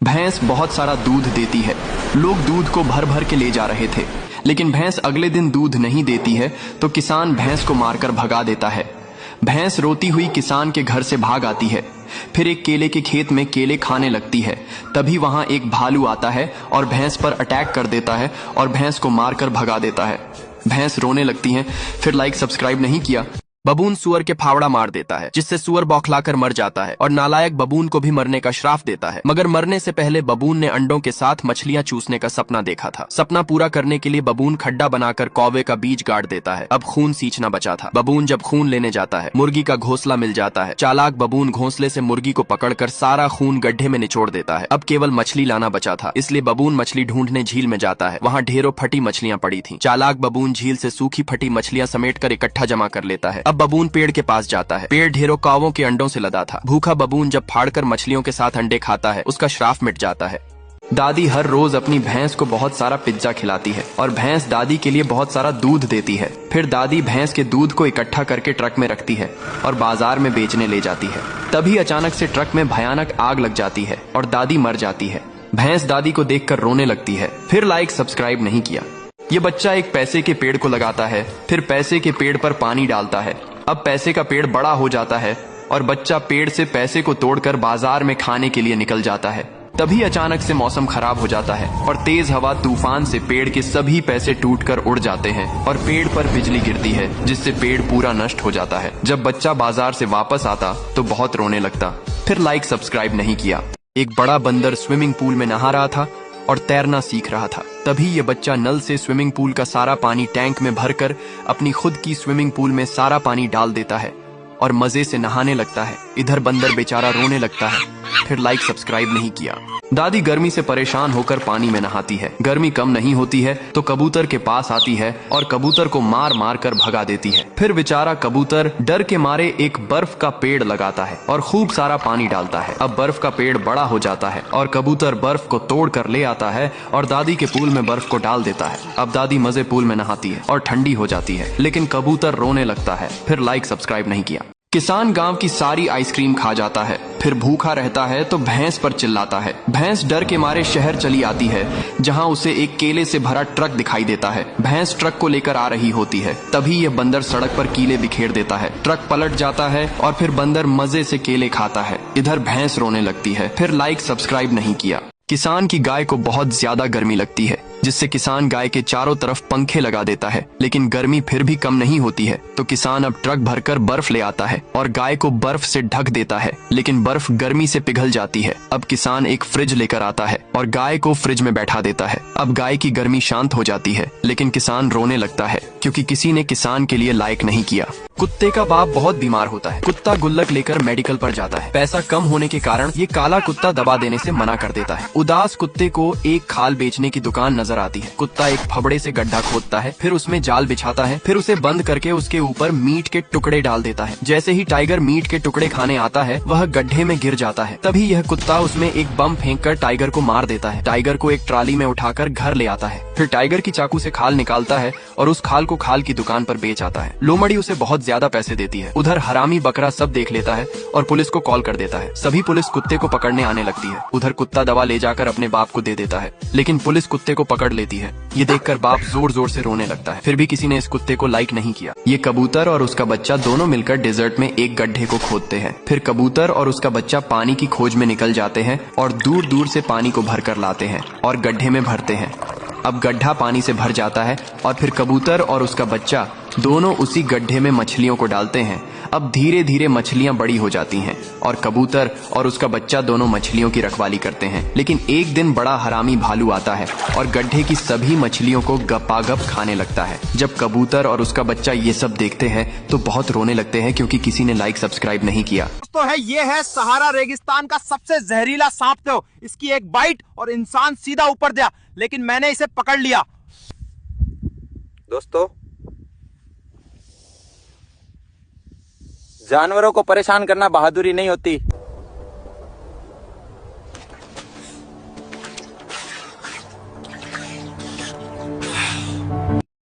भैंस बहुत सारा दूध देती है। लोग दूध को भर भर के ले जा रहे थे, लेकिन भैंस अगले दिन दूध नहीं देती है तो किसान भैंस को मारकर भगा देता है। भैंस रोती हुई किसान के घर से भाग आती है। फिर एक केले के खेत में केले खाने लगती है। तभी वहां एक भालू आता है और भैंस पर अटैक कर देता है और भैंस को मारकर भगा देता है। भैंस रोने लगती है। फिर लाइक सब्सक्राइब नहीं किया। बबून सुअर के फावड़ा मार देता है, जिससे सुअर बौखलाकर मर जाता है और नालायक बबून को भी मरने का श्राप देता है। मगर मरने से पहले बबून ने अंडों के साथ मछलियां चूसने का सपना देखा था। सपना पूरा करने के लिए बबून खड्डा बनाकर कौवे का बीज गाड़ देता है। अब खून सींचना बचा था। बबून जब खून लेने जाता है, मुर्गी का घोंसला मिल जाता है। चालाक बबून घोंसले से मुर्गी को पकड़कर सारा खून गड्ढे में निचोड़ देता है। अब केवल मछली लाना बचा था, इसलिए बबून मछली ढूंढने झील में जाता है। वहाँ ढेरों फटी मछलियां पड़ी थी। चालाक बबून झील से सूखी फटी मछलियां समेट कर इकट्ठा जमा कर लेता है। अब बबून पेड़ के पास जाता है। पेड़ ढेरों कौवों के अंडों से लदा था। भूखा बबून जब फाड़कर मछलियों के साथ अंडे खाता है, उसका श्राप मिट जाता है। दादी हर रोज अपनी भैंस को बहुत सारा पिज्जा खिलाती है और भैंस दादी के लिए बहुत सारा दूध देती है। फिर दादी भैंस के दूध को इकट्ठा करके ट्रक में रखती है और बाजार में बेचने ले जाती है। तभी अचानक से ट्रक में भयानक आग लग जाती है और दादी मर जाती है। भैंस दादी को देखकर रोने लगती है। फिर लाइक सब्सक्राइब नहीं किया। ये बच्चा एक पैसे के पेड़ को लगाता है, फिर पैसे के पेड़ पर पानी डालता है। अब पैसे का पेड़ बड़ा हो जाता है और बच्चा पेड़ से पैसे को तोड़कर बाजार में खाने के लिए निकल जाता है। तभी अचानक से मौसम खराब हो जाता है और तेज हवा तूफान से पेड़ के सभी पैसे टूटकर उड़ जाते हैं और पेड़ पर बिजली गिरती है, जिससे पेड़ पूरा नष्ट हो जाता है। जब बच्चा बाजार से वापस आता तो बहुत रोने लगता। फिर लाइक सब्सक्राइब नहीं किया। एक बड़ा बंदर स्विमिंग पूल में नहा रहा था और तैरना सीख रहा था। तभी ये बच्चा नल से स्विमिंग पूल का सारा पानी टैंक में भरकर अपनी खुद की स्विमिंग पूल में सारा पानी डाल देता है और मजे से नहाने लगता है। इधर बंदर बेचारा रोने लगता है। फिर लाइक सब्सक्राइब नहीं किया। दादी गर्मी से परेशान होकर पानी में नहाती है। गर्मी कम नहीं होती है तो कबूतर के पास आती है और कबूतर को मार मार कर भगा देती है। फिर बेचारा कबूतर डर के मारे एक बर्फ का पेड़ लगाता है और खूब सारा पानी डालता है। अब बर्फ का पेड़ बड़ा हो जाता है और कबूतर बर्फ को तोड़ कर ले आता है और दादी के पूल में बर्फ को डाल देता है। अब दादी मजे पूल में नहाती है और ठंडी हो जाती है, लेकिन कबूतर रोने लगता है। फिर लाइक सब्सक्राइब नहीं किया। किसान गांव की सारी आइसक्रीम खा जाता है। फिर भूखा रहता है तो भैंस पर चिल्लाता है। भैंस डर के मारे शहर चली आती है, जहां उसे एक केले से भरा ट्रक दिखाई देता है। भैंस ट्रक को लेकर आ रही होती है। तभी यह बंदर सड़क पर कीले बिखेर देता है। ट्रक पलट जाता है और फिर बंदर मजे से केले खाता है। इधर भैंस रोने लगती है। फिर लाइक सब्सक्राइब नहीं किया। किसान की गाय को बहुत ज्यादा गर्मी लगती है, जिससे किसान गाय के चारों तरफ पंखे लगा देता है, लेकिन गर्मी फिर भी कम नहीं होती है। तो किसान अब ट्रक भरकर बर्फ ले आता है और गाय को बर्फ से ढक देता है, लेकिन बर्फ गर्मी से पिघल जाती है। अब किसान एक फ्रिज लेकर आता है और गाय को फ्रिज में बैठा देता है। अब गाय की गर्मी शांत हो जाती है, लेकिन किसान रोने लगता है क्योंकि किसी ने किसान के लिए लाइक नहीं किया। कुत्ते का बाप बहुत बीमार होता है। कुत्ता गुल्लक लेकर मेडिकल पर जाता है। पैसा कम होने के कारण ये काला कुत्ता दवा देने से मना कर देता है। उदास कुत्ते को एक खाल बेचने की दुकान नजर आती है। कुत्ता एक फबड़े से गड्ढा खोदता है, फिर उसमें जाल बिछाता है, फिर उसे बंद करके उसके ऊपर मीट के टुकड़े डाल देता है। जैसे ही टाइगर मीट के टुकड़े खाने आता है, वह गड्ढे में गिर जाता है। तभी यह कुत्ता उसमें एक बम फेंककर टाइगर को मार देता है। टाइगर को एक ट्राली में उठाकर घर ले आता है। फिर टाइगर की चाकू से खाल निकालता है और उस खाल को खाल की दुकान पर बेच आता है। लोमड़ी उसे बहुत ज्यादा पैसे देती है। उधर हरामी बकरा सब देख लेता है और पुलिस को कॉल कर देता है। सभी पुलिस कुत्ते को पकड़ने आने लगती है। उधर कुत्ता दवा ले जाकर अपने बाप को दे देता है, लेकिन पुलिस कुत्ते को पकड़ लेती है। ये देखकर बाप जोर जोर से रोने लगता है। फिर भी किसी ने इस कुत्ते को लाइक नहीं किया। ये कबूतर और उसका बच्चा दोनों मिलकर डेजर्ट में एक गड्ढे को खोदते हैं। फिर कबूतर और उसका बच्चा पानी की खोज में निकल जाते हैं और दूर दूर से पानी को भर कर लाते हैं और गड्ढे में भरते हैं। अब गड्ढा पानी से भर जाता है और फिर कबूतर और उसका बच्चा दोनों उसी गड्ढे में मछलियों को डालते हैं। अब धीरे धीरे मछलियां बड़ी हो जाती हैं और कबूतर और उसका बच्चा दोनों मछलियों की रखवाली करते हैं। लेकिन एक दिन बड़ा हरामी भालू आता है और गड्ढे की सभी मछलियों को गपागप खाने लगता है। जब कबूतर और उसका बच्चा ये सब देखते हैं तो बहुत रोने लगते हैं, क्योंकि किसी ने लाइक सब्सक्राइब नहीं किया। तो ये है सहारा रेगिस्तान का सबसे जहरीला सांप। तो इसकी एक बाइट और इंसान सीधा ऊपर गया, लेकिन मैंने इसे पकड़ लिया। दोस्तों, जानवरों को परेशान करना बहादुरी नहीं होती।